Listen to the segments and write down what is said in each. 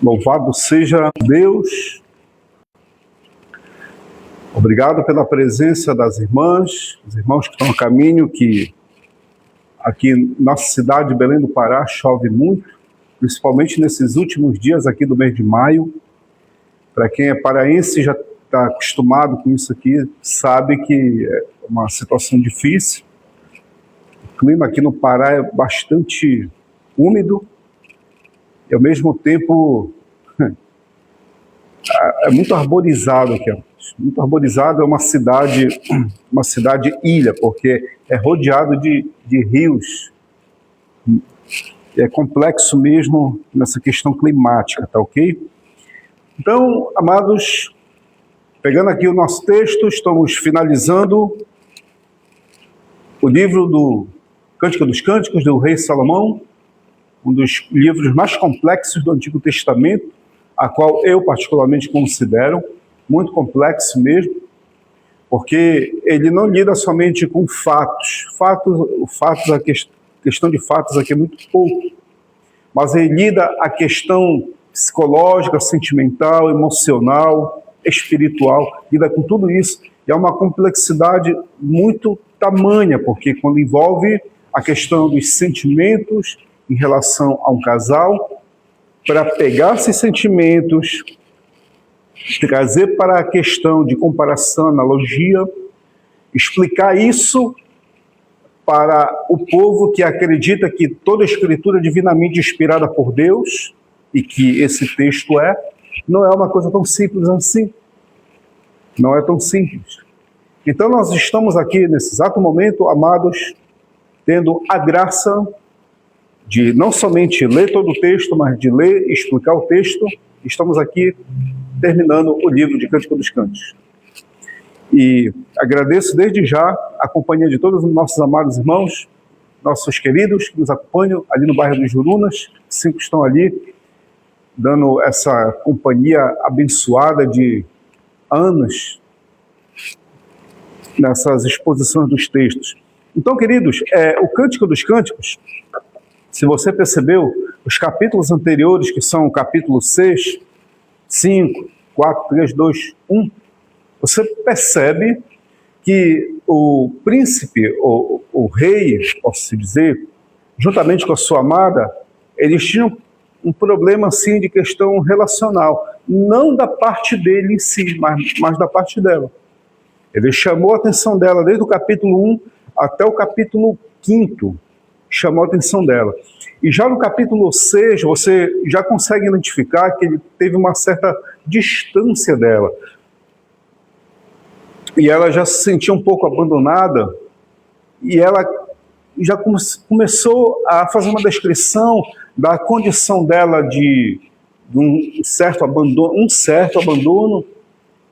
Louvado seja Deus. Obrigado pela presença das irmãs, os irmãos que estão no caminho, que aqui em nossa cidade de Belém do Pará chove muito, principalmente nesses últimos dias aqui do mês de maio. Para quem é paraense já está acostumado com isso aqui, sabe que é uma situação difícil. O clima aqui no Pará é bastante úmido e ao mesmo tempo é muito arborizado aqui. Muito arborizado, é uma cidade ilha, porque é rodeado de rios. É complexo mesmo nessa questão climática, tá ok? Então, amados, pegando aqui o nosso texto, estamos finalizando o livro do Cântico dos Cânticos, do rei Salomão, um dos livros mais complexos do Antigo Testamento, a qual eu particularmente considero muito complexo mesmo, porque ele não lida somente com fatos. A questão de fatos aqui é muito pouco, mas ele lida a questão psicológica, sentimental, emocional, espiritual, lida com tudo isso, e é uma complexidade muito tamanha, porque quando envolve a questão dos sentimentos em relação a um casal, para pegar esses sentimentos, trazer para a questão de comparação, analogia, explicar isso para o povo que acredita que toda a escritura é divinamente inspirada por Deus, e que esse texto não é uma coisa tão simples assim. Não é tão simples. Então nós estamos aqui, nesse exato momento, amados, tendo a graça de não somente ler todo o texto, mas de ler e explicar o texto. Estamos aqui terminando o livro de Cântico dos Cânticos. E agradeço desde já a companhia de todos os nossos amados irmãos, nossos queridos que nos acompanham ali no bairro dos Jurunas, 5 estão ali, dando essa companhia abençoada de anos nessas exposições dos textos. Então, queridos, o Cântico dos Cânticos, se você percebeu, os capítulos anteriores, que são o capítulo 6, 5, 4, 3, 2, 1, você percebe que o príncipe, o rei, posso dizer, juntamente com a sua amada, eles tinham um problema assim de questão relacional, não da parte dele em si, mas da parte dela. Ele chamou a atenção dela desde o capítulo 1 até o capítulo 5, chamou a atenção dela. E já no capítulo 6, você já consegue identificar que ele teve uma certa distância dela. E ela já se sentia um pouco abandonada, e ela já começou a fazer uma descrição da condição dela de um certo abandono,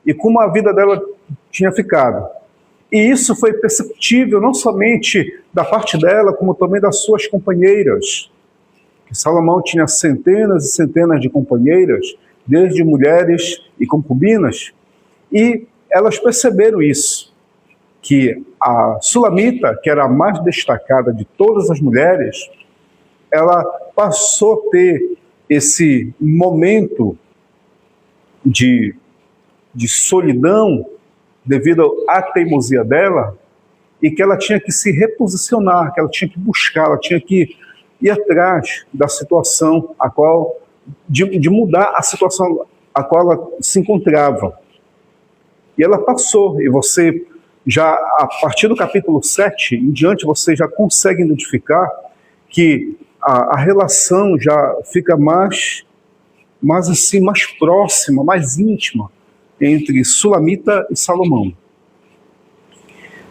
e como a vida dela tinha ficado. E isso foi perceptível não somente da parte dela, como também das suas companheiras. Que Salomão tinha centenas e centenas de companheiras, desde mulheres e concubinas, e elas perceberam isso, que a Sulamita, que era a mais destacada de todas as mulheres, ela passou a ter esse momento de solidão devido à teimosia dela, e que ela tinha que se reposicionar, que ela tinha que buscar, ela tinha que ir atrás da situação a qual, de mudar a situação a qual ela se encontrava. E ela passou, e você já, a partir do capítulo 7 em diante, você já consegue identificar que a relação já fica mais próxima, mais íntima, entre Sulamita e Salomão.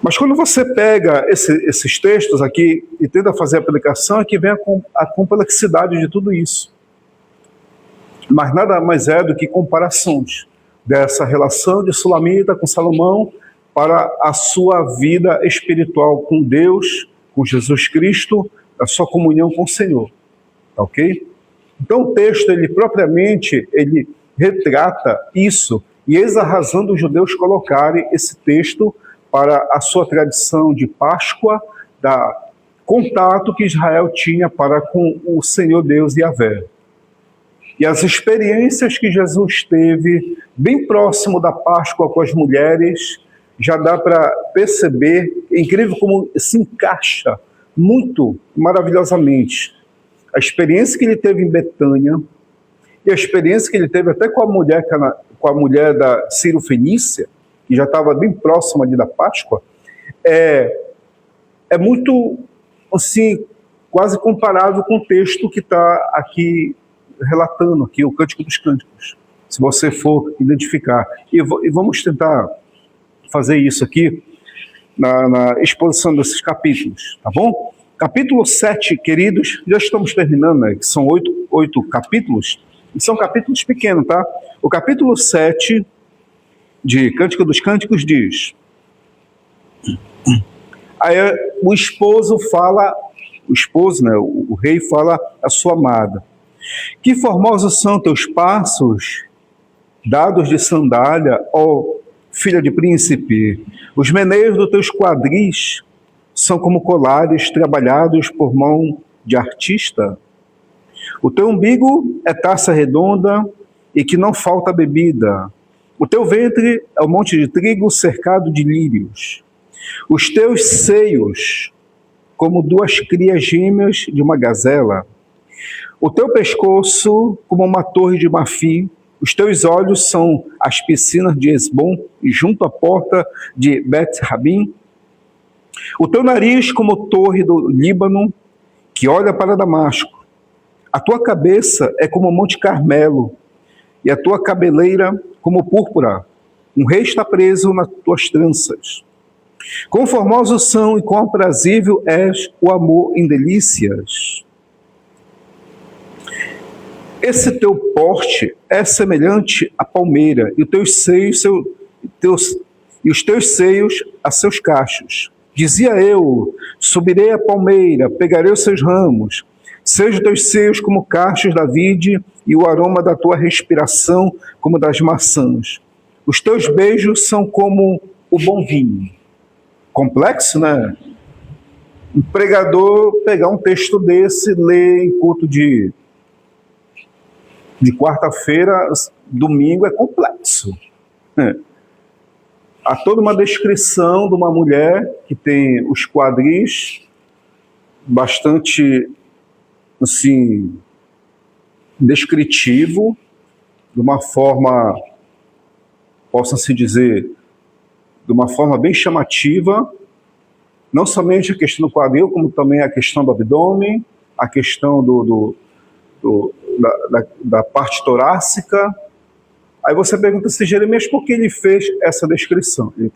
Mas quando você pega esses textos aqui e tenta fazer a aplicação, é que vem a complexidade de tudo isso. Mas nada mais é do que comparações dessa relação de Sulamita com Salomão para a sua vida espiritual com Deus, com Jesus Cristo, a sua comunhão com o Senhor. Ok? Então o texto, ele propriamente, ele retrata isso, e eis a razão dos judeus colocarem esse texto para a sua tradição de Páscoa, da contato que Israel tinha para com o Senhor Deus Yahvé. E as experiências que Jesus teve bem próximo da Páscoa com as mulheres, já dá para perceber, é incrível como se encaixa muito maravilhosamente. A experiência que ele teve em Betânia e a experiência que ele teve até com a mulher da Ciro-Fenícia, que já estava bem próxima ali da Páscoa, é muito, assim, quase comparável com o texto que está aqui relatando, aqui, o Cântico dos Cânticos, se você for identificar. E vamos tentar fazer isso aqui na exposição desses capítulos, tá bom? Capítulo 7, queridos, já estamos terminando, né? Que são 8 capítulos, e são capítulos pequenos, tá? O capítulo 7 de Cântico dos Cânticos diz: aí o esposo, né, o rei fala à sua amada: que formosos são teus passos, dados de sandália, ó filha de príncipe. Os meneios dos teus quadris são como colares trabalhados por mão de artista. O teu umbigo é taça redonda e que não falta bebida. O teu ventre é um monte de trigo cercado de lírios. Os teus seios, como duas crias gêmeas de uma gazela. O teu pescoço, como uma torre de marfim. Os teus olhos são as piscinas de Esbom, e junto à porta de Bet-Rabim. O teu nariz, como torre do Líbano, que olha para Damasco. A tua cabeça é como o Monte Carmelo, e a tua cabeleira como púrpura. Um rei está preso nas tuas tranças. Quão formosos são e quão aprazível és o amor em delícias. Esse teu porte é semelhante à palmeira, e os teus seios a seus cachos. Dizia eu: subirei a palmeira, pegarei os seus ramos. Sejam os teus seios como cachos da vide, e o aroma da tua respiração como das maçãs. Os teus beijos são como o bom vinho. Complexo, né? Um pregador pegar um texto desse, ler em culto de quarta-feira, domingo, é complexo. Há toda uma descrição de uma mulher que tem os quadris bastante, assim, descritivo, de uma forma, possa-se dizer, de uma forma bem chamativa, não somente a questão do quadril, como também a questão do abdômen, a questão da parte torácica. Aí você pergunta se Jeremias, por que ele fez essa descrição? Ele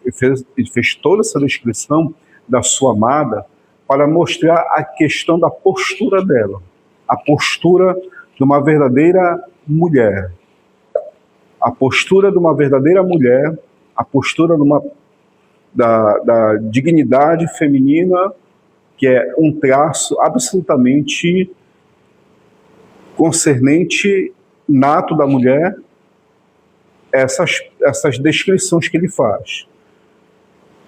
fez toda essa descrição da sua amada para mostrar a questão da postura dela, a postura de uma verdadeira mulher. A postura de uma verdadeira mulher, a postura da dignidade feminina, que é um traço absolutamente concernente, nato da mulher, essas descrições que ele faz.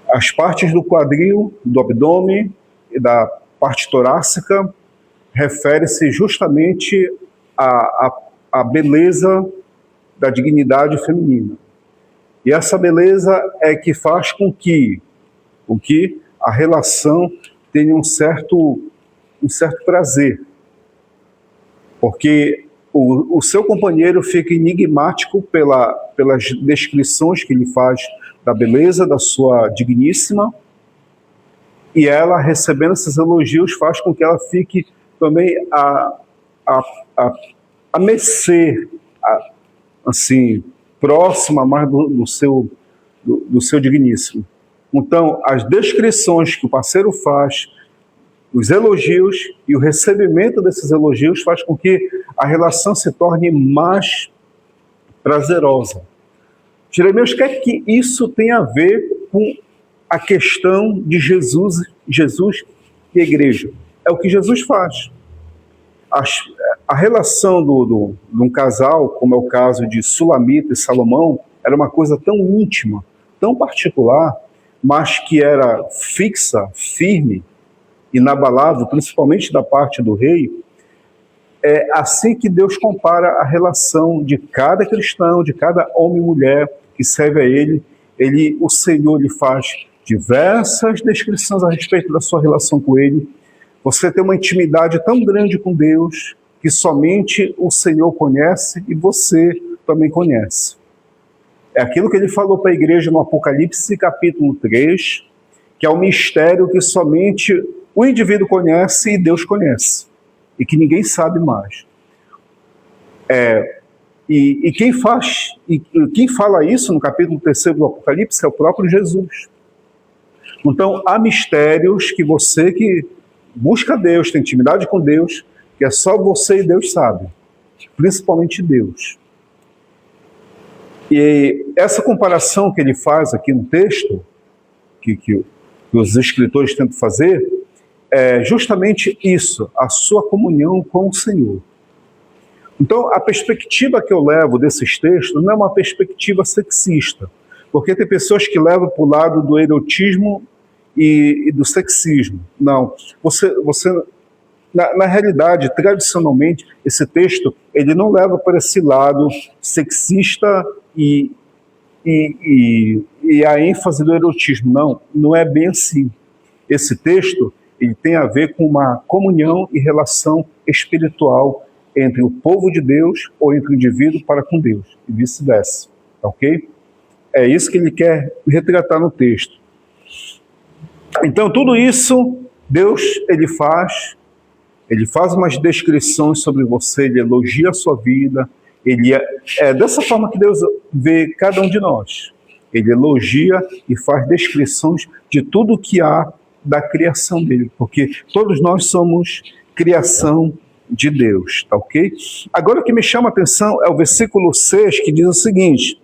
As partes do quadril, do abdômen e da parte torácica refere-se justamente à beleza da dignidade feminina. E essa beleza é que faz com que a relação tenha um certo prazer. Porque o seu companheiro fica enigmático pelas descrições que ele faz da beleza da sua digníssima, e ela, recebendo esses elogios, faz com que ela fique também a mercê, assim, próxima mais do seu digníssimo. Então, as descrições que o parceiro faz, os elogios e o recebimento desses elogios faz com que a relação se torne mais prazerosa. Jeremias, o que é que isso tem a ver com a questão de Jesus e a igreja? É o que Jesus faz. A relação de um casal, como é o caso de Sulamita e Salomão, era uma coisa tão íntima, tão particular, mas que era fixa, firme, inabalável, principalmente da parte do rei, É assim que Deus compara a relação de cada cristão, de cada homem e mulher que serve a Ele. O Senhor lhe faz diversas descrições a respeito da sua relação com Ele. Você tem uma intimidade tão grande com Deus que somente o Senhor conhece e você também conhece. É aquilo que Ele falou para a igreja no Apocalipse capítulo 3, que é um mistério que somente o indivíduo conhece e Deus conhece, e que ninguém sabe mais. E quem fala isso no capítulo 3 do Apocalipse é o próprio Jesus. Então, há mistérios que você que busca Deus, tem intimidade com Deus, que é só você e Deus sabe, principalmente Deus. E essa comparação que ele faz aqui no texto, que os escritores tentam fazer, é justamente isso, a sua comunhão com o Senhor. Então, a perspectiva que eu levo desses textos não é uma perspectiva sexista, porque tem pessoas que levam para o lado do erotismo e do sexismo. Não, na realidade, tradicionalmente, esse texto ele não leva para esse lado sexista e a ênfase do erotismo. Não é bem assim. Esse texto ele tem a ver com uma comunhão e relação espiritual entre o povo de Deus ou entre o indivíduo para com Deus, e vice-versa, ok? É isso que ele quer retratar no texto. Então, tudo isso, Deus, ele faz umas descrições sobre você, ele elogia a sua vida, é dessa forma que Deus vê cada um de nós. Ele elogia e faz descrições de tudo que há da criação dele, porque todos nós somos criação de Deus, tá ok? Agora o que me chama a atenção é o versículo 6, que diz o seguinte: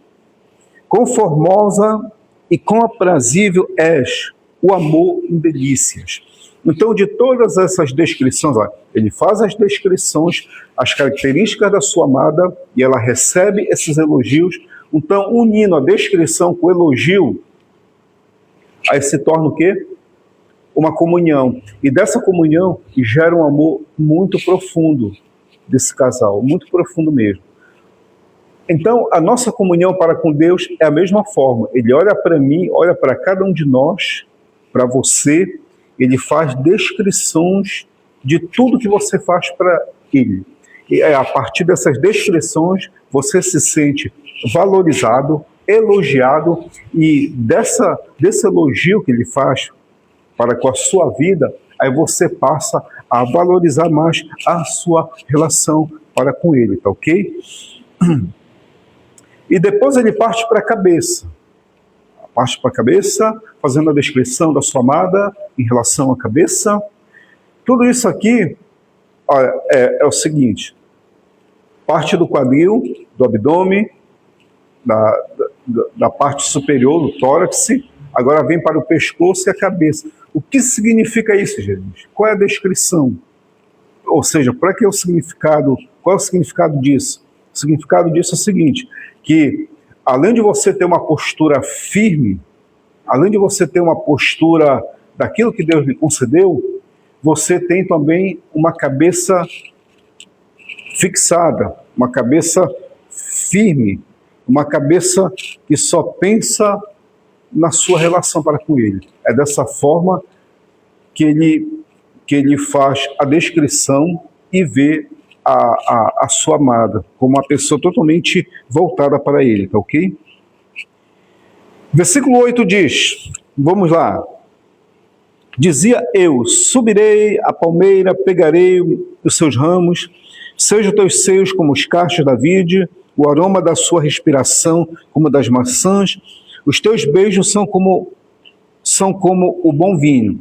quão formosa e quão aprazível és o amor em delícias. Então, de todas essas descrições, ele faz as descrições, as características da sua amada, e ela recebe esses elogios. Então, unindo a descrição com o elogio, aí se torna o quê? Uma comunhão. E dessa comunhão gera um amor muito profundo desse casal, muito profundo mesmo. Então, a nossa comunhão para com Deus é a mesma forma. Ele olha para mim, olha para cada um de nós, para você, ele faz descrições de tudo que você faz para ele. E a partir dessas descrições, você se sente valorizado, elogiado, e desse elogio que ele faz para com a sua vida, aí você passa a valorizar mais a sua relação para com ele, tá ok? E depois ele parte para a cabeça. Parte para a cabeça, fazendo a descrição da sua amada em relação à cabeça. Tudo isso aqui olha, é o seguinte: parte do quadril, do abdômen, da parte superior, do tórax, agora vem para o pescoço e a cabeça. O que significa isso, gente? Qual é a descrição? Ou seja, qual é o significado disso? O significado disso é o seguinte, que além de você ter uma postura firme, além de você ter uma postura daquilo que Deus lhe concedeu, você tem também uma cabeça fixada, uma cabeça firme, uma cabeça que só pensa na sua relação para com Ele. É dessa forma que ele faz a descrição e vê a sua amada como uma pessoa totalmente voltada para Ele, tá ok? Versículo 8 diz, vamos lá: dizia eu, subirei a palmeira, pegarei os seus ramos, sejam os teus seios como os cachos da vide, o aroma da sua respiração como das maçãs, os teus beijos são como o bom vinho.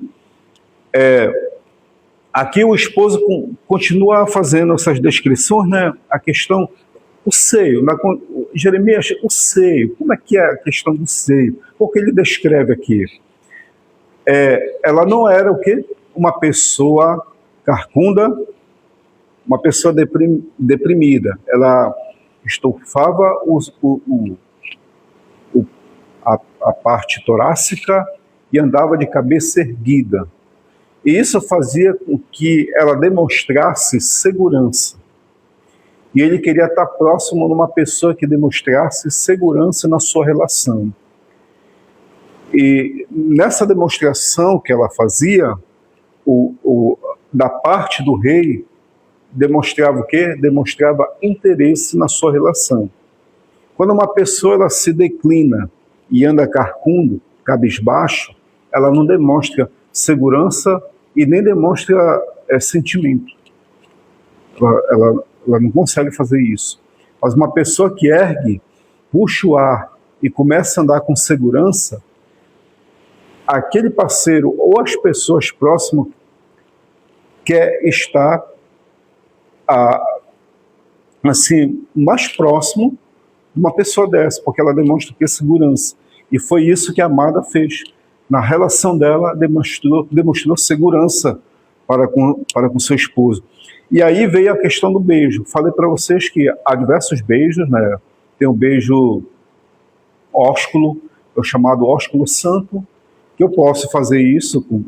Aqui o esposo continua fazendo essas descrições, né? A questão, o seio, Jeremias, o seio, como é que é a questão do seio? Porque ele descreve aqui. Ela não era o quê? Uma pessoa carcunda, uma pessoa deprimida. Ela estufava a parte torácica e andava de cabeça erguida. E isso fazia com que ela demonstrasse segurança. E ele queria estar próximo de uma pessoa que demonstrasse segurança na sua relação. E nessa demonstração que ela fazia, da parte do rei, demonstrava o quê? Demonstrava interesse na sua relação. Quando uma pessoa ela se declina e anda carcundo, cabisbaixo, ela não demonstra segurança e nem demonstra sentimento. Ela não consegue fazer isso. Mas uma pessoa que ergue, puxa o ar e começa a andar com segurança, aquele parceiro ou as pessoas próximas quer estar assim, mais próximo de uma pessoa dessa, porque ela demonstra que é segurança. E foi isso que a amada fez. Na relação dela, demonstrou segurança para com seu esposo. E aí veio a questão do beijo. Falei para vocês que há diversos beijos, né? Tem o beijo ósculo, é o chamado ósculo santo, que eu posso fazer isso com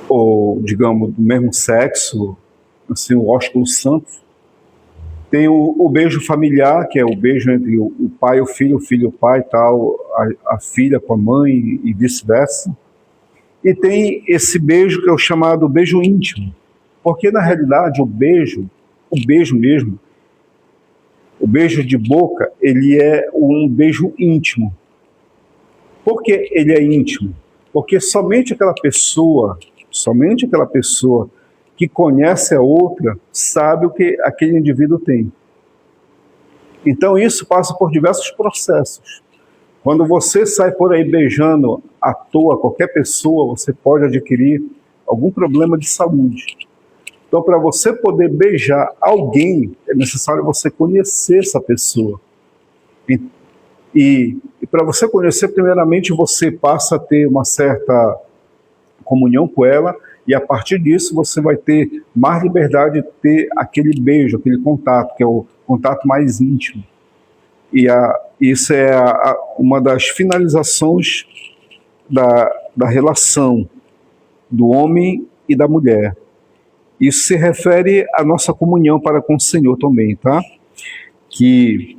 ou digamos, do mesmo sexo, assim, o ósculo santo. Tem o beijo familiar, que é o beijo entre o pai e o filho e o pai e tal, a filha com a mãe e vice-versa. E tem esse beijo que é o chamado beijo íntimo, porque na realidade o beijo mesmo, o beijo de boca, ele é um beijo íntimo. Por que ele é íntimo? Porque somente aquela pessoa que conhece a outra sabe o que aquele indivíduo tem. Então isso passa por diversos processos. Quando você sai por aí beijando à toa qualquer pessoa, você pode adquirir algum problema de saúde. Então, para você poder beijar alguém, é necessário você conhecer essa pessoa. E para você conhecer, primeiramente, você passa a ter uma certa comunhão com ela, e a partir disso você vai ter mais liberdade de ter aquele beijo, aquele contato, que é o contato mais íntimo. E isso é uma das finalizações da relação do homem e da mulher. Isso se refere à nossa comunhão para com o Senhor também, tá? Que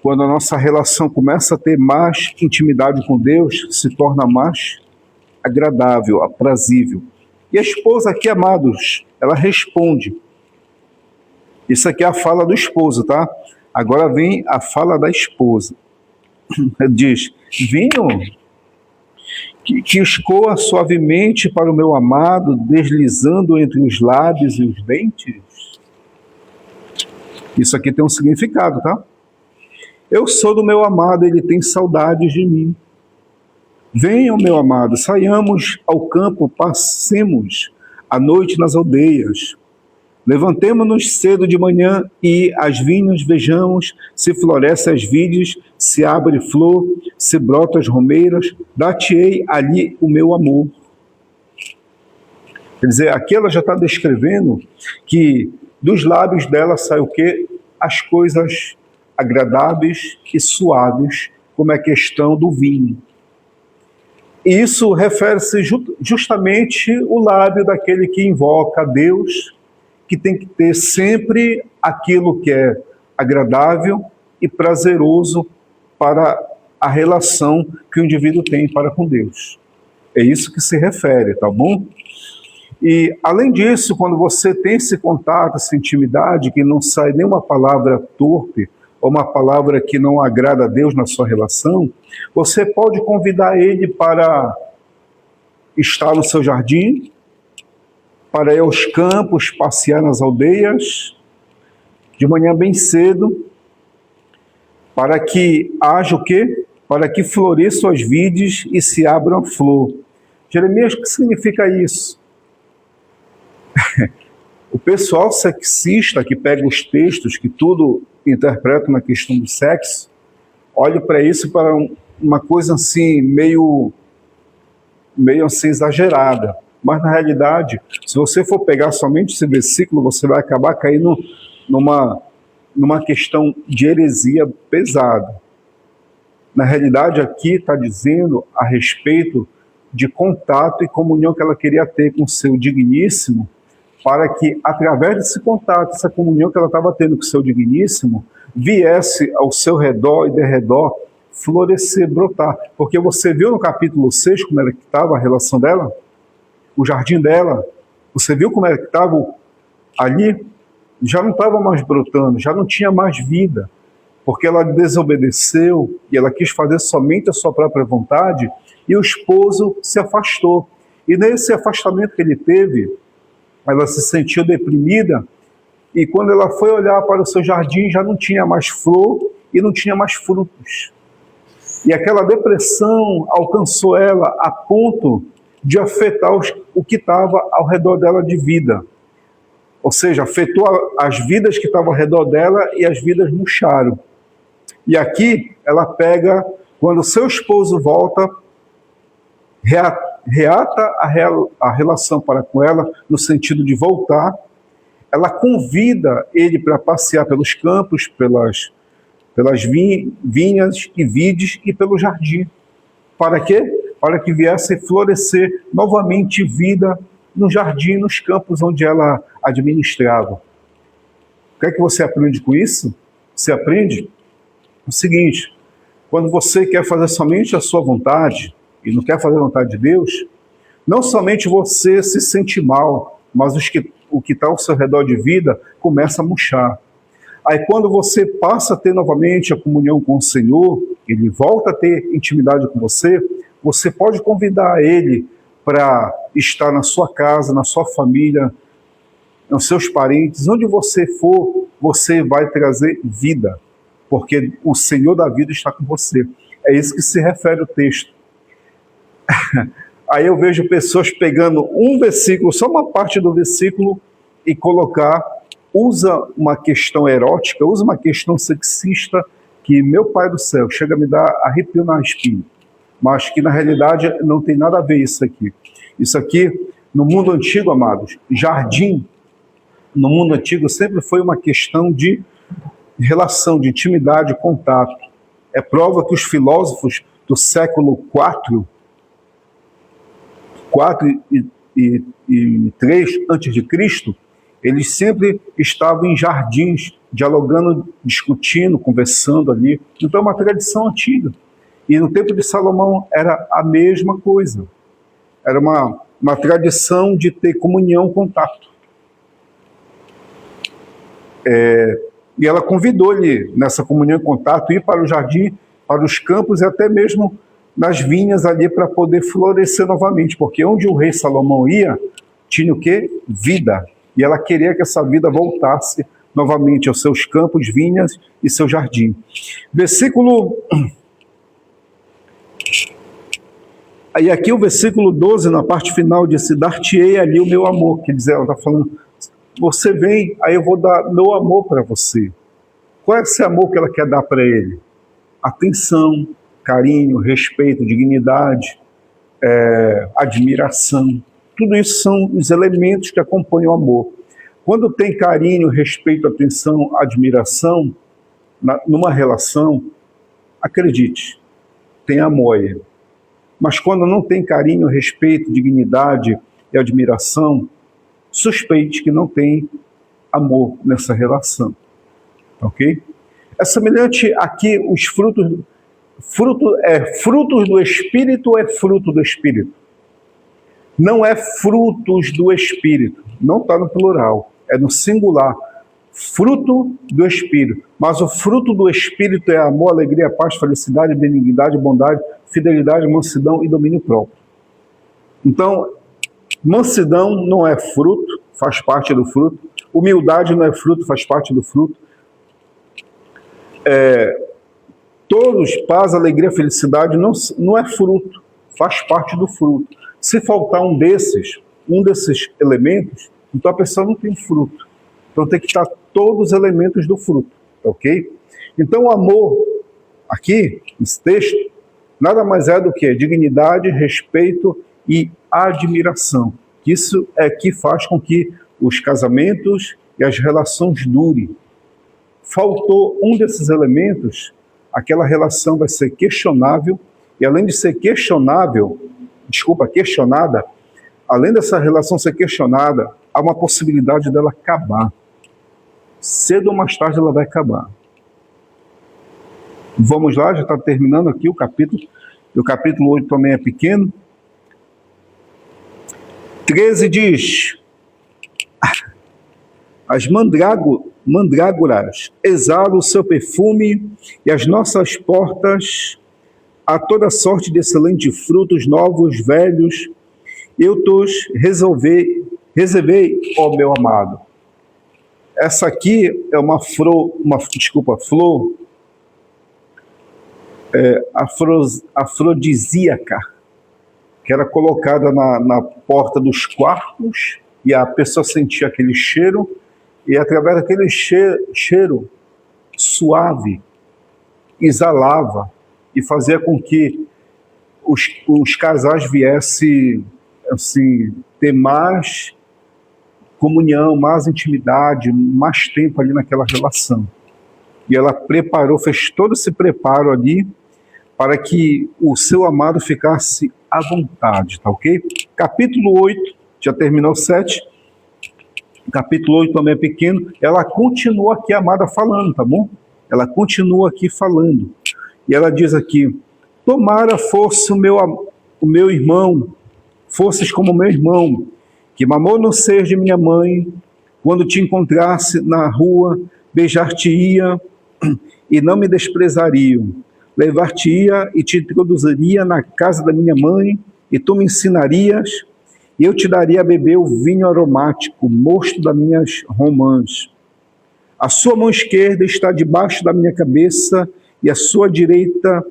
quando a nossa relação começa a ter mais intimidade com Deus, se torna mais agradável, aprazível. E a esposa aqui, amados, ela responde. Isso aqui é a fala do esposo, tá? Agora vem a fala da esposa. Diz: vinho que escoa suavemente para o meu amado, deslizando entre os lábios e os dentes. Isso aqui tem um significado, tá? Eu sou do meu amado, ele tem saudades de mim. Venham, meu amado, saiamos ao campo, passemos a noite nas aldeias. Levantemo-nos cedo de manhã e as vinhas vejamos se florescem as vides, se abre flor, se brota as romeiras, dar-te-ei ali o meu amor. Quer dizer, aqui ela já está descrevendo que dos lábios dela sai o quê? As coisas agradáveis e suaves, como é a questão do vinho. E isso refere-se justamente o lábio daquele que invoca a Deus, que tem que ter sempre aquilo que é agradável e prazeroso para a relação que o indivíduo tem para com Deus. É isso que se refere, tá bom? E, além disso, quando você tem esse contato, essa intimidade, que não sai nenhuma palavra torpe, ou uma palavra que não agrada a Deus na sua relação, você pode convidar ele para estar no seu jardim, para ir aos campos, passear nas aldeias, de manhã bem cedo, para que haja o quê? Para que floresçam as vides e se abram a flor. Jeremias, o que significa isso? O pessoal sexista que pega os textos, que tudo interpreta na questão do sexo, olha para isso para uma coisa assim, meio assim exagerada. Mas na realidade, se você for pegar somente esse versículo, você vai acabar caindo numa questão de heresia pesada. Na realidade, aqui está dizendo a respeito de contato e comunhão que ela queria ter com seu digníssimo, para que, através desse contato, essa comunhão que ela estava tendo com o seu digníssimo, viesse ao seu redor e derredor florescer, brotar. Porque você viu no capítulo 6 como era que estava a relação dela? O jardim dela. Você viu como era que estava ali? Já não estava mais brotando, já não tinha mais vida. Porque ela desobedeceu e ela quis fazer somente a sua própria vontade e o esposo se afastou. E nesse afastamento que ele teve, ela se sentiu deprimida e quando ela foi olhar para o seu jardim já não tinha mais flor e não tinha mais frutos. E aquela depressão alcançou ela a ponto de afetar o que estava ao redor dela de vida. Ou seja, afetou as vidas que estavam ao redor dela e as vidas murcharam. E aqui ela pega, quando seu esposo volta, reata a relação para com ela, no sentido de voltar, ela convida ele para passear pelos campos, pelas vinhas e vides e pelo jardim. Para quê? Para que viesse florescer novamente vida no jardim, nos campos onde ela administrava. O que é que você aprende com isso? Você aprende o seguinte: quando você quer fazer somente a sua vontade e não quer fazer a vontade de Deus, não somente você se sente mal, mas o que está ao seu redor de vida começa a murchar. Aí quando você passa a ter novamente a comunhão com o Senhor, ele volta a ter intimidade com você, você pode convidar ele para estar na sua casa, na sua família, nos seus parentes, onde você for, você vai trazer vida, porque o Senhor da vida está com você. É isso que se refere o texto. Aí eu vejo pessoas pegando um versículo, só uma parte do versículo, e usa uma questão erótica, usa uma questão sexista, que, meu Pai do céu, chega a me dar arrepio na espinha, mas que na realidade não tem nada a ver isso aqui. Isso aqui, no mundo antigo, amados, jardim, no mundo antigo sempre foi uma questão de relação, de intimidade, contato. É prova que os filósofos do século IV e 3 a.C., eles sempre estavam em jardins, dialogando, discutindo, conversando ali. Então é uma tradição antiga. E no tempo de Salomão era a mesma coisa. Era uma tradição de ter comunhão, contato. E ela convidou-lhe, nessa comunhão e contato, ir para o jardim, para os campos e até mesmo nas vinhas ali para poder florescer novamente, porque onde o rei Salomão ia, tinha o quê? Vida. E ela queria que essa vida voltasse novamente aos seus campos, vinhas e seu jardim. Versículo... Aí aqui o versículo 12, na parte final, disse: dar-te-ei ali o meu amor. Quer dizer, ela está falando, você vem, aí eu vou dar meu amor para você. Qual é esse amor que ela quer dar para ele? Atenção, carinho, respeito, dignidade, admiração. Tudo isso são os elementos que acompanham o amor. Quando tem carinho, respeito, atenção, admiração, numa relação, acredite, tem amor aí. Mas quando não tem carinho, respeito, dignidade e admiração, suspeite que não tem amor nessa relação. Ok? É semelhante aqui os frutos. Frutos do Espírito é fruto do Espírito. Não é frutos do Espírito. Não está no plural. É no singular. Fruto do Espírito. Mas o fruto do Espírito é amor, alegria, paz, felicidade, benignidade, bondade, fidelidade, mansidão e domínio próprio. Então, mansidão não é fruto, faz parte do fruto. Humildade não é fruto, faz parte do fruto. Todos, paz, alegria, felicidade, não é fruto, faz parte do fruto. Se faltar um desses elementos, então a pessoa não tem fruto. Então tem que estar todos os elementos do fruto, ok? Então o amor, aqui, nesse texto, nada mais é do que dignidade, respeito e admiração. Isso é que faz com que os casamentos e as relações durem. Faltou um desses elementos, aquela relação vai ser questionável, e além de ser questionada, além dessa relação ser questionada, há uma possibilidade dela acabar. Cedo ou mais tarde ela vai acabar. Vamos lá, já está terminando aqui o capítulo. O capítulo 8 também é pequeno. 13 diz: as mandrágoras exalam o seu perfume, e as nossas portas a toda sorte de excelentes frutos, novos, velhos, eu tos reservei, ó meu amado. Essa aqui é uma flor, afrodisíaca, que era colocada na porta dos quartos, e a pessoa sentia aquele cheiro, e através daquele cheiro suave, exalava, e fazia com que os casais viessem assim, ter mais comunhão, mais intimidade, mais tempo ali naquela relação. E ela fez todo esse preparo ali para que o seu amado ficasse à vontade, tá ok? Capítulo 8, já terminou 7. Capítulo 8 também é pequeno. Ela continua aqui, a amada, falando, tá bom? Ela continua aqui falando. E ela diz aqui: tomara fosse o meu irmão, fosses como meu irmão, que mamou no seio de minha mãe, quando te encontrasse na rua, beijar-te-ia e não me desprezariam. Levar-te-ia e te introduziria na casa da minha mãe, e tu me ensinarias, e eu te daria a beber o vinho aromático, mosto das minhas romãs. A sua mão esquerda está debaixo da minha cabeça, e a sua direita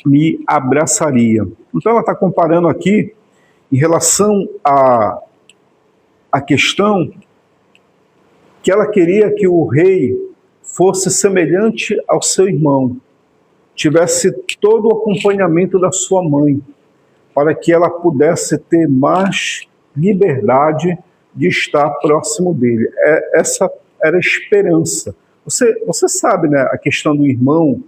me abraçaria. Então ela está comparando aqui, em relação à questão, que ela queria que o rei fosse semelhante ao seu irmão, tivesse todo o acompanhamento da sua mãe, para que ela pudesse ter mais liberdade de estar próximo dele. Essa era a esperança. Você sabe, né, a questão do irmão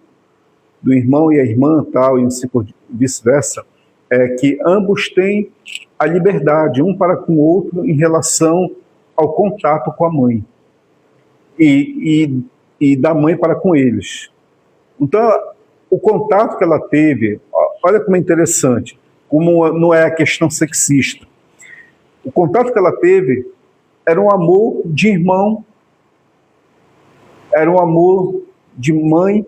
e a irmã, tal, e assim por vice-versa, é que ambos têm a liberdade, um para com o outro, em relação ao contato com a mãe, e da mãe para com eles. Então, o contato que ela teve, olha como é interessante, como não é a questão sexista. O contato que ela teve era um amor de irmão, era um amor de mãe,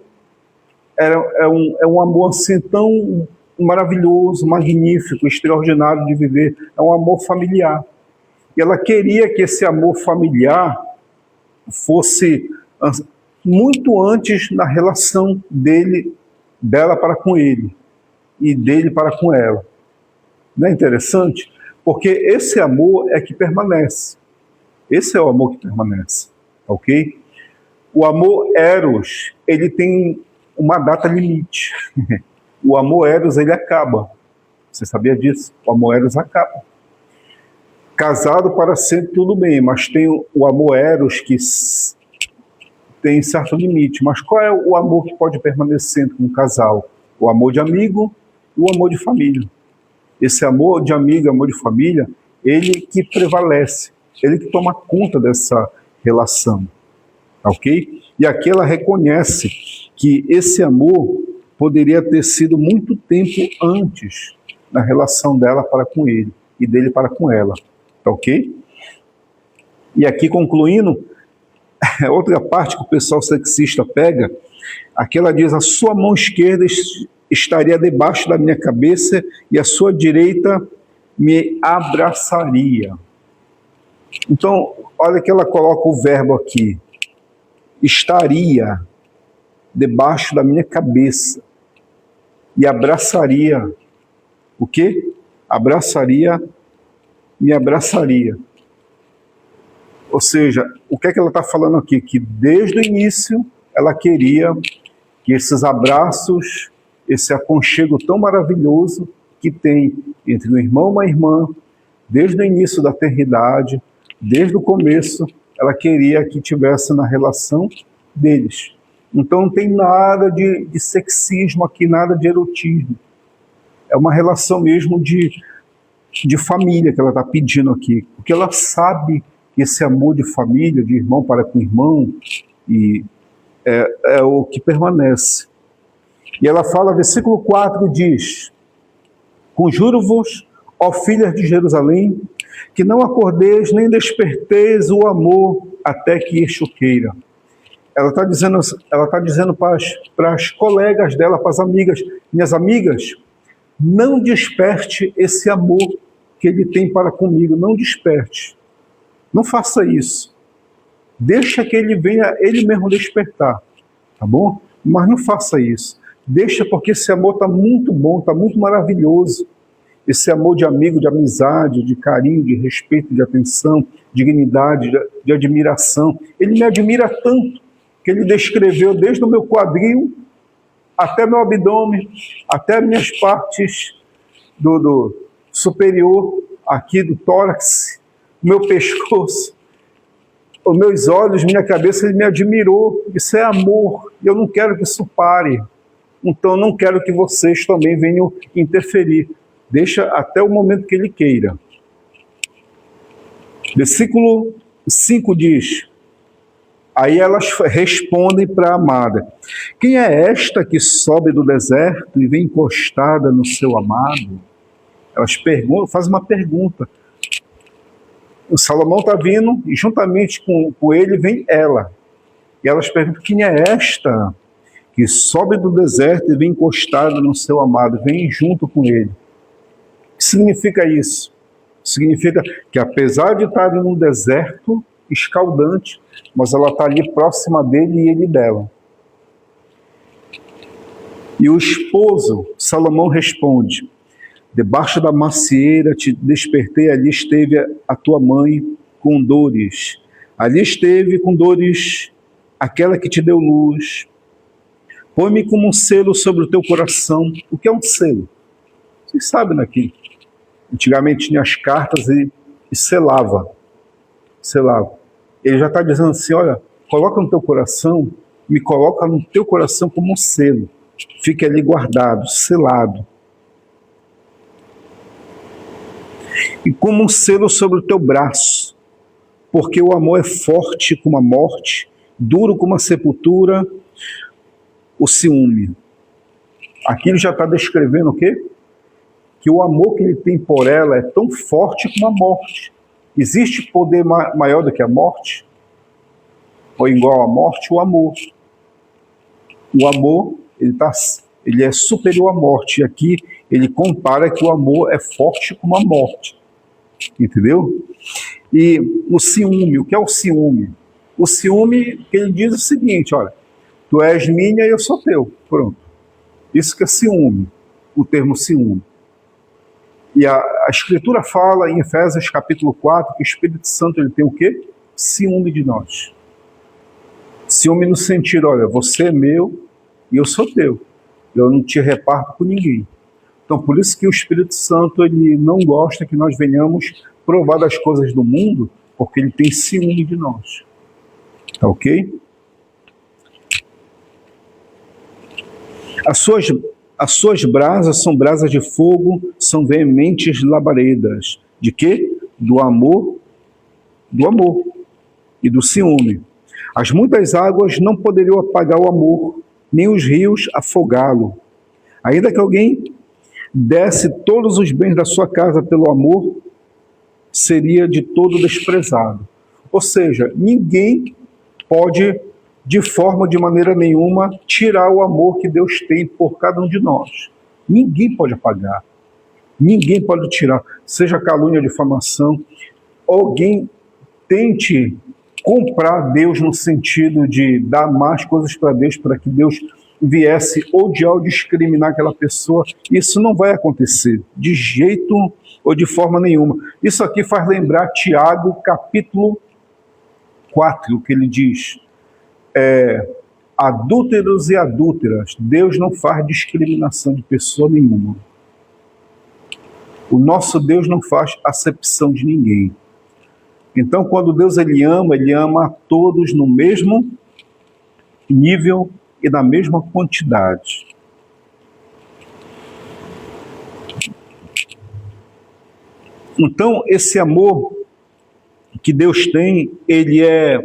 é um amor assim tão maravilhoso, magnífico, extraordinário de viver. É um amor familiar. E ela queria que esse amor familiar fosse muito antes na relação dela para com ele e dele para com ela. Não é interessante? Porque esse amor é que permanece. Esse é o amor que permanece, ok? O amor eros, ele tem uma data limite. O amor eros, ele acaba. Você sabia disso? O amor eros acaba. Casado para sempre, tudo bem, mas tem o amor eros que tem certo limite. Mas qual é o amor que pode permanecer com um casal? O amor de amigo e o amor de família. Esse amor de amigo, amor de família, ele que prevalece, ele que toma conta dessa relação, ok? E aqui ela reconhece que esse amor poderia ter sido muito tempo antes na relação dela para com ele e dele para com ela, ok? E aqui concluindo, outra parte que o pessoal sexista pega, aqui ela diz: a sua mão esquerda estaria debaixo da minha cabeça e a sua direita me abraçaria. Então, olha que ela coloca o verbo aqui, estaria debaixo da minha cabeça e abraçaria. O quê? Abraçaria, me abraçaria. Ou seja, o que é que ela está falando aqui? Que desde o início ela queria que esses abraços, esse aconchego tão maravilhoso que tem entre um irmão e uma irmã, desde o início da eternidade, desde o começo, ela queria que tivesse na relação deles. Então não tem nada de sexismo aqui, nada de erotismo. É uma relação mesmo de de família que ela está pedindo aqui, porque ela sabe que esse amor de família, de irmão para com irmão, é o que permanece. E ela fala, versículo 4 diz: conjuro-vos, ó filhas de Jerusalém, que não acordeis nem desperteis o amor até que este o queira. Ela está dizendo para as colegas dela, para as amigas, minhas amigas, não desperte esse amor que ele tem para comigo, não desperte. Não faça isso. Deixa que ele venha, ele mesmo despertar, tá bom? Mas não faça isso. Deixa, porque esse amor está muito bom, está muito maravilhoso. Esse amor de amigo, de amizade, de carinho, de respeito, de atenção, dignidade, de admiração. Ele me admira tanto que ele descreveu desde o meu quadril até meu abdômen, até minhas partes do superior, aqui do tórax, meu pescoço, os meus olhos, minha cabeça, ele me admirou. Isso é amor, e eu não quero que isso pare. Então, eu não quero que vocês também venham interferir. Deixa até o momento que ele queira. Versículo 5 diz, aí elas respondem para a amada: quem é esta que sobe do deserto e vem encostada no seu amado? Elas fazem uma pergunta. O Salomão está vindo e juntamente com ele vem ela. E elas perguntam: quem é esta que sobe do deserto e vem encostada no seu amado? Vem junto com ele. O que significa isso? Significa que apesar de estar em um deserto escaldante, mas ela está ali próxima dele e ele dela. E o esposo, Salomão, responde: debaixo da macieira te despertei, ali esteve a tua mãe com dores. Ali esteve com dores aquela que te deu luz. Põe-me como um selo sobre o teu coração. O que é um selo? Vocês sabem daqui. Antigamente tinha as cartas e selava. Ele já está dizendo assim: olha, coloca no teu coração, me coloca no teu coração como um selo. Fique ali guardado, selado. E como um selo sobre o teu braço, porque o amor é forte como a morte, duro como a sepultura, o ciúme. Aqui ele já está descrevendo o quê? Que o amor que ele tem por ela é tão forte como a morte. Existe poder maior do que a morte? Ou igual à morte? O amor. O amor, ele é superior à morte. E aqui ele compara que o amor é forte como a morte. Entendeu? E o ciúme, o que é o ciúme? O ciúme, ele diz o seguinte: olha, tu és minha e eu sou teu. Pronto. Isso que é ciúme, o termo ciúme. E a Escritura fala em Efésios capítulo 4 que o Espírito Santo ele tem o quê? Ciúme de nós. Ciúme no sentido: olha, você é meu e eu sou teu. Eu não te reparto com ninguém. Então, por isso que o Espírito Santo ele não gosta que nós venhamos provar das coisas do mundo, porque ele tem ciúme de nós. Tá ok? As suas brasas são brasas de fogo, são veementes labaredas. De quê? Do amor e do ciúme. As muitas águas não poderiam apagar o amor, nem os rios afogá-lo. Ainda que alguém desse todos os bens da sua casa pelo amor, seria de todo desprezado. Ou seja, ninguém pode, de maneira nenhuma, tirar o amor que Deus tem por cada um de nós. Ninguém pode apagar. Ninguém pode tirar. Seja calúnia, difamação, alguém tente comprar Deus no sentido de dar mais coisas para Deus, para que Deus viesse odiar ou discriminar aquela pessoa. Isso não vai acontecer, de jeito ou de forma nenhuma. Isso aqui faz lembrar Tiago, capítulo 4, que ele diz: adúlteros e adúlteras, Deus não faz discriminação de pessoa nenhuma. O nosso Deus não faz acepção de ninguém. Então, quando Deus ele ama a todos no mesmo nível e na mesma quantidade. Então, esse amor que Deus tem, ele é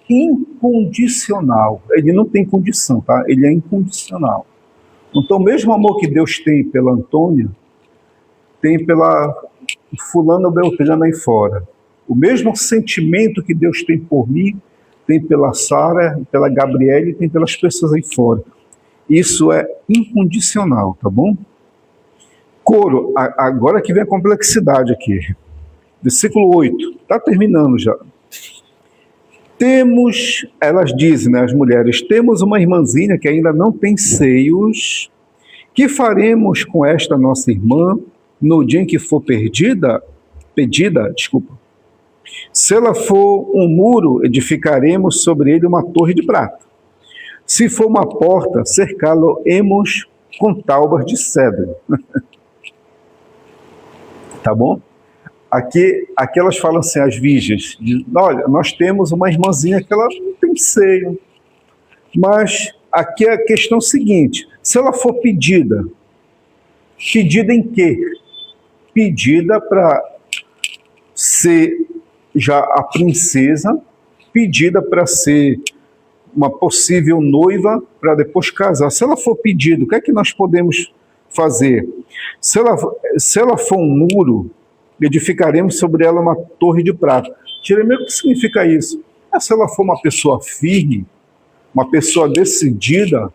incondicional. Ele não tem condição, tá? Ele é incondicional. Então, o mesmo amor que Deus tem pela Antônia, tem pela fulana Beltrana aí fora. O mesmo sentimento que Deus tem por mim, tem pela Sara, pela Gabriele, tem pelas pessoas aí fora. Isso é incondicional, tá bom? Coro, agora que vem a complexidade aqui. Versículo 8, está terminando já. Temos, elas dizem, né, as mulheres, temos uma irmãzinha que ainda não tem seios. Que faremos com esta nossa irmã no dia em que for pedida? Se ela for um muro, edificaremos sobre ele uma torre de prata. Se for uma porta, cercá-lo-emos com taubas de cedro. Tá bom? Aqui elas falam assim, as virgens, olha, nós temos uma irmãzinha que ela não tem seio, mas aqui é a questão seguinte, se ela for pedida em quê? Pedida para ser já a princesa, pedida para ser uma possível noiva para depois casar. Se ela for pedida, o que é que nós podemos fazer? Se ela for um muro, edificaremos sobre ela uma torre de prata. Jeremias, o que significa isso? Se ela for uma pessoa firme, uma pessoa decidida,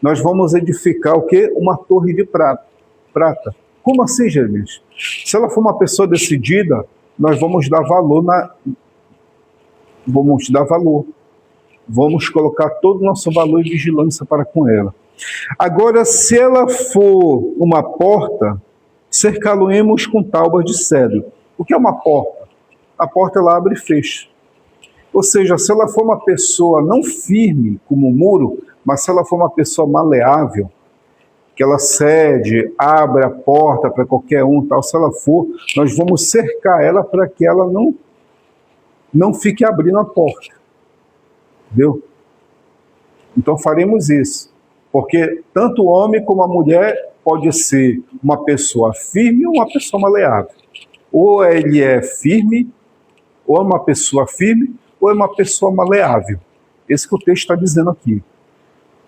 nós vamos edificar o quê? Uma torre de prata. Como assim, Jeremias? Se ela for uma pessoa decidida, nós vamos dar valor Vamos colocar todo o nosso valor e vigilância para com ela. Agora, se ela for uma porta, cercá-lo-emos com taubas de cedro. O que é uma porta? A porta ela abre e fecha. Ou seja, se ela for uma pessoa não firme como um muro, mas se ela for uma pessoa maleável, que ela cede, abre a porta para qualquer um, tal, se ela for, nós vamos cercar ela para que ela não fique abrindo a porta. Entendeu? Então faremos isso. Porque tanto o homem como a mulher pode ser uma pessoa firme ou uma pessoa maleável. Ou ele é firme, ou é uma pessoa firme, ou é uma pessoa maleável. Esse que o texto está dizendo aqui.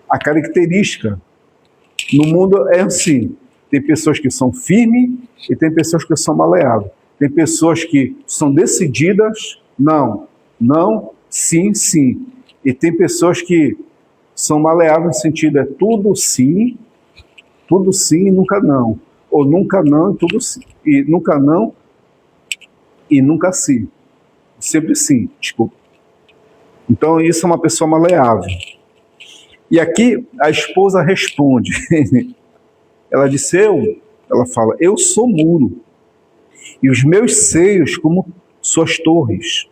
A característica no mundo é assim. Tem pessoas que são firmes e tem pessoas que são maleáveis. Tem pessoas que são decididas, não, sim, sim. E tem pessoas que são maleáveis no sentido, é tudo sim e nunca não. Ou nunca não e tudo sim. E nunca não e nunca sim. Sempre sim, desculpa. Então isso é uma pessoa maleável. E aqui a esposa responde. Ela disse, ela fala, eu sou muro, e os meus seios como suas torres.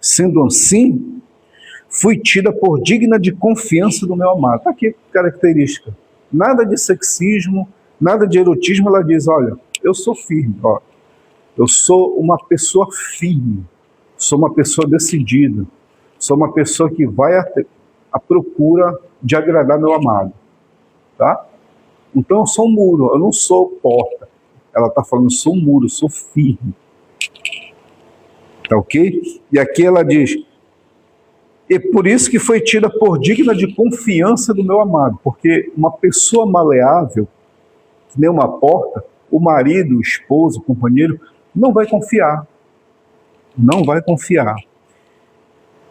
Sendo assim, fui tida por digna de confiança do meu amado. Está aqui característica. Nada de sexismo, nada de erotismo. Ela diz, olha, eu sou firme, ó. Eu sou uma pessoa firme, sou uma pessoa decidida, sou uma pessoa que vai à procura de agradar meu amado. Tá? Então eu sou um muro, eu não sou porta. Ela está falando, eu sou um muro, eu sou firme. Tá ok? E aqui ela diz, e por isso que foi tida por digna de confiança do meu amado, porque uma pessoa maleável, que nem uma porta, o marido, o esposo, o companheiro, não vai confiar. Não vai confiar.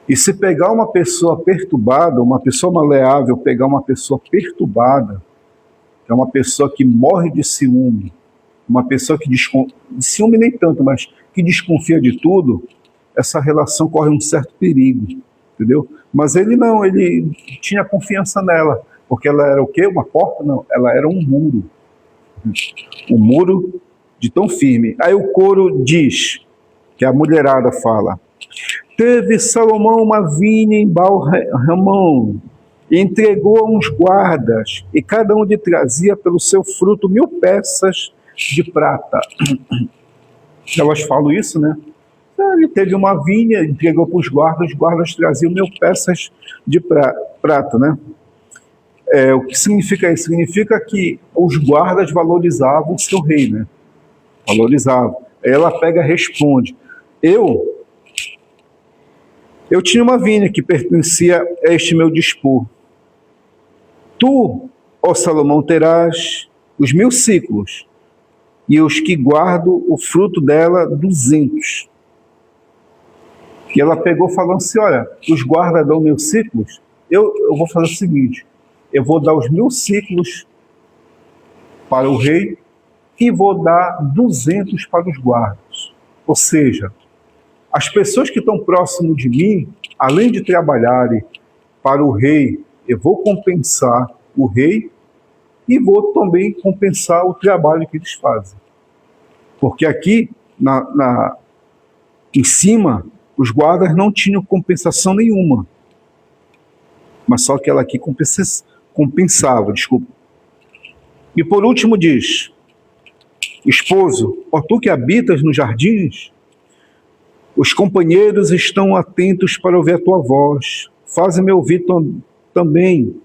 E se pegar uma pessoa perturbada, uma pessoa maleável, pegar uma pessoa perturbada, que é uma pessoa que morre de ciúme, uma pessoa que de ciúme nem tanto, mas que desconfia de tudo, essa relação corre um certo perigo, entendeu? Mas ele não, ele tinha confiança nela, porque ela era o quê? Uma porta? Não, ela era um muro. Um muro de tão firme. Aí o coro diz, que a mulherada fala, teve Salomão uma vinha em Baal-Ramon, e entregou a uns guardas, e cada um lhe trazia pelo seu fruto 1000 peças de prata. Elas falam isso, né? Ele teve uma vinha, entregou para os guardas traziam 1000 peças de prata, né? O que significa isso? Significa que os guardas valorizavam o seu rei, né? Valorizavam. Ela pega e responde: Eu tinha uma vinha que pertencia a este meu dispor. Tu, ó Salomão, terás os 1000 ciclos, e os que guardo o fruto dela 200. E ela pegou falando assim: olha, os guardas dão 1000 ciclos, eu vou fazer o seguinte, eu vou dar os 1000 ciclos para o rei e vou dar 200 para os guardas. Ou seja, as pessoas que estão próximo de mim, além de trabalharem para o rei, eu vou compensar o rei e vou também compensar o trabalho que eles fazem. Porque aqui, em cima, os guardas não tinham compensação nenhuma. Mas só que ela aqui compensava, desculpa. E por último diz: esposo, ó tu que habitas nos jardins, os companheiros estão atentos para ouvir a tua voz. Faze-me ouvir também.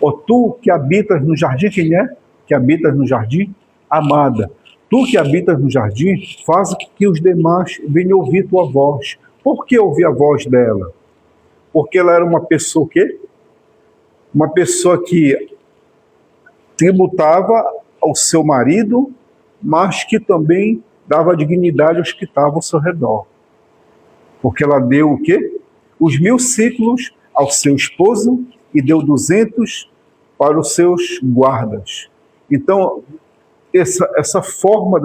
Ó tu que habitas no jardim, quem é que habitas no jardim? Amada. Tu que habitas no jardim, faz que os demais venham ouvir tua voz. Por que ouvir a voz dela? Porque ela era uma pessoa o quê? Uma pessoa que tributava ao seu marido, mas que também dava dignidade aos que estavam ao seu redor. Porque ela deu o quê? Os 1000 ciclos ao seu esposo e deu 200 para os seus guardas. Então, essa forma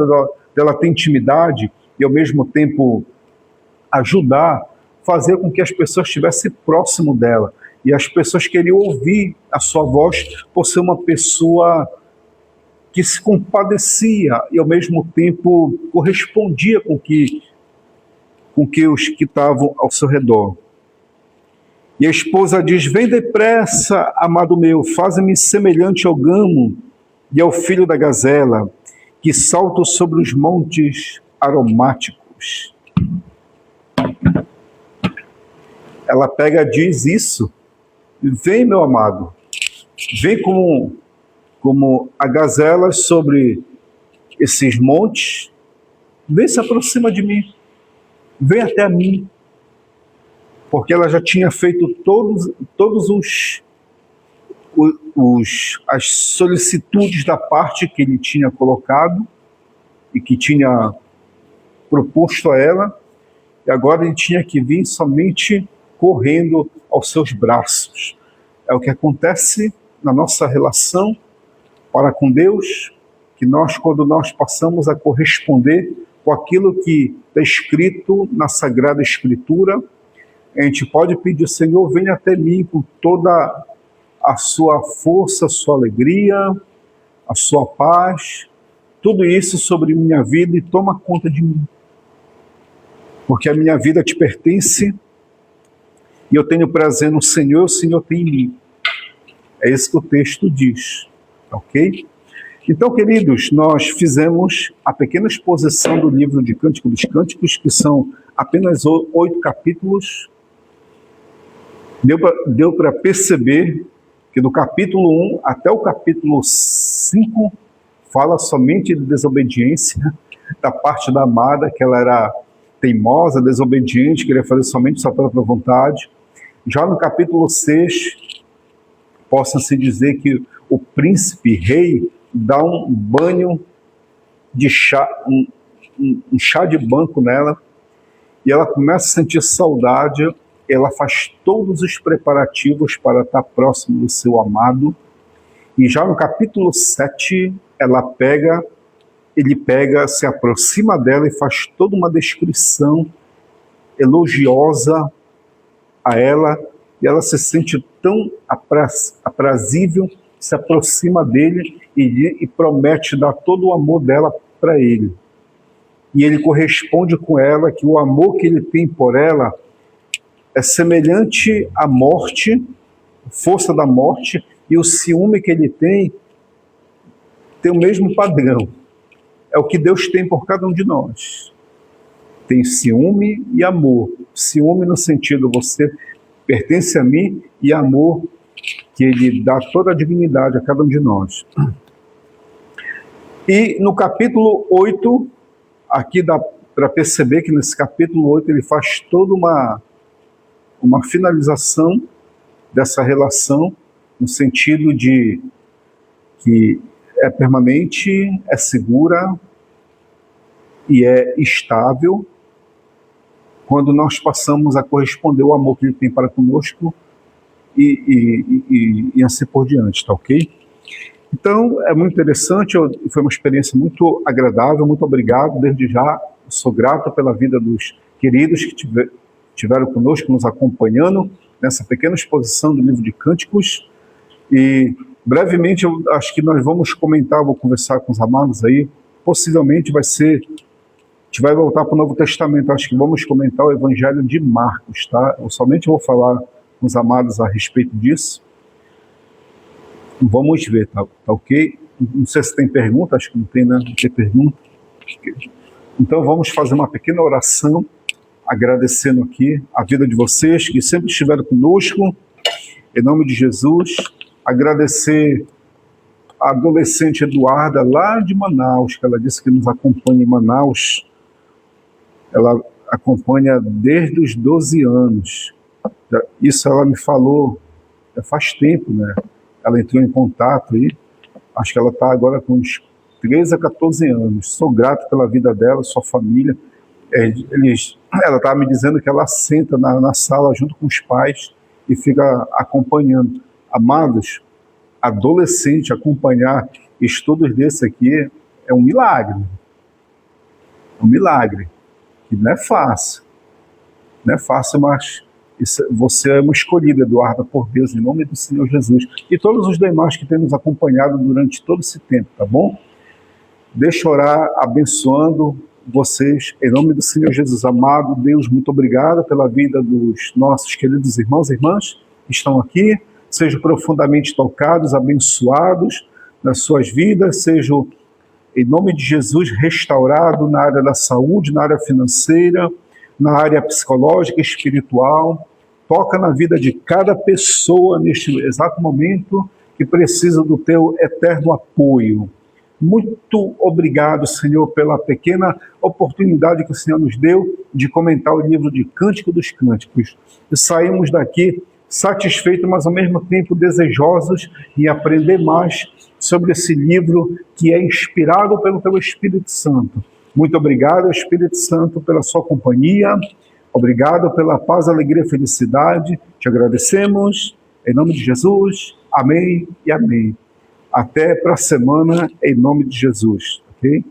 dela ter intimidade e ao mesmo tempo ajudar, fazer com que as pessoas estivessem próximo dela. E as pessoas queriam ouvir a sua voz por ser uma pessoa que se compadecia e ao mesmo tempo correspondia com que os que estavam ao seu redor. E a esposa diz: vem depressa, amado meu, faze-me semelhante ao gamo e ao filho da gazela, que saltam sobre os montes aromáticos. Ela pega e diz isso: vem, meu amado, vem como a gazela sobre esses montes, vem, se aproxima de mim, vem até mim. Porque ela já tinha feito todos as solicitudes da parte que ele tinha colocado e que tinha proposto a ela, e agora ele tinha que vir somente correndo aos seus braços. É o que acontece na nossa relação para com Deus, que quando nós passamos a corresponder com aquilo que está escrito na Sagrada Escritura, a gente pode pedir: Senhor, venha até mim com toda a sua força, a sua alegria, a sua paz, tudo isso sobre minha vida, e toma conta de mim. Porque a minha vida te pertence e eu tenho prazer no Senhor, o Senhor tem em mim. É isso que o texto diz, ok? Então, queridos, nós fizemos a pequena exposição do livro de Cântico dos Cânticos, que são apenas 8 capítulos. Deu para perceber que do capítulo 1 até o capítulo 5 fala somente de desobediência da parte da amada, que ela era teimosa, desobediente, queria fazer somente sua própria vontade. Já no capítulo 6, possa-se dizer que o príncipe rei dá um banho de chá, um chá de banco nela, e ela começa a sentir saudade. Ela faz todos os preparativos para estar próximo do seu amado. E já no capítulo 7, ele se aproxima dela e faz toda uma descrição elogiosa a ela, e ela se sente tão aprazível, se aproxima dele e promete dar todo o amor dela para ele. E ele corresponde com ela que o amor que ele tem por ela é semelhante à morte, força da morte, e o ciúme que ele tem o mesmo padrão. É o que Deus tem por cada um de nós. Tem ciúme e amor. Ciúme no sentido, você pertence a mim, e amor, que ele dá toda a dignidade a cada um de nós. E no capítulo 8, aqui dá para perceber que nesse capítulo 8 ele faz toda uma finalização dessa relação, no sentido de que é permanente, é segura e é estável quando nós passamos a corresponder ao amor que ele tem para conosco e assim por diante, tá ok? Então, é muito interessante, foi uma experiência muito agradável, muito obrigado, desde já, sou grato pela vida dos queridos que tiveram conosco, nos acompanhando nessa pequena exposição do livro de Cânticos, e brevemente eu acho que nós vamos comentar, vou conversar com os amados aí, possivelmente a gente vai voltar para o Novo Testamento, acho que vamos comentar o Evangelho de Marcos, tá? Eu somente vou falar com os amados a respeito disso. Vamos ver, tá ok? Não sei se tem pergunta, acho que não tem, né? Não tem pergunta. Então vamos fazer uma pequena oração, agradecendo aqui a vida de vocês que sempre estiveram conosco, em nome de Jesus. Agradecer a adolescente Eduarda, lá de Manaus, que ela disse que nos acompanha em Manaus. Ela acompanha desde os 12 anos. Isso ela me falou já faz tempo, né? Ela entrou em contato aí, acho que ela está agora com uns 13 a 14 anos. Sou grato pela vida dela, sua família. Ela estava me dizendo que ela senta na sala junto com os pais e fica acompanhando. Amados, adolescente acompanhar estudos desse aqui é um milagre. É um milagre. E não é fácil. Não é fácil, mas você é uma escolhida, Eduarda, por Deus, em nome do Senhor Jesus. E todos os demais que têm nos acompanhado durante todo esse tempo, tá bom? Deixa eu orar abençoando vocês, em nome do Senhor Jesus. Amado Deus, muito obrigado pela vida dos nossos queridos irmãos e irmãs que estão aqui. Sejam profundamente tocados, abençoados nas suas vidas, sejam, em nome de Jesus, restaurados na área da saúde, na área financeira, na área psicológica, espiritual. Toca na vida de cada pessoa neste exato momento que precisa do teu eterno apoio. Muito obrigado, Senhor, pela pequena oportunidade que o Senhor nos deu de comentar o livro de Cântico dos Cânticos. E saímos daqui satisfeitos, mas ao mesmo tempo desejosos em aprender mais sobre esse livro que é inspirado pelo teu Espírito Santo. Muito obrigado, Espírito Santo, pela sua companhia. Obrigado pela paz, alegria e felicidade. Te agradecemos. Em nome de Jesus. Amém e amém. Até para a semana, em nome de Jesus. Ok?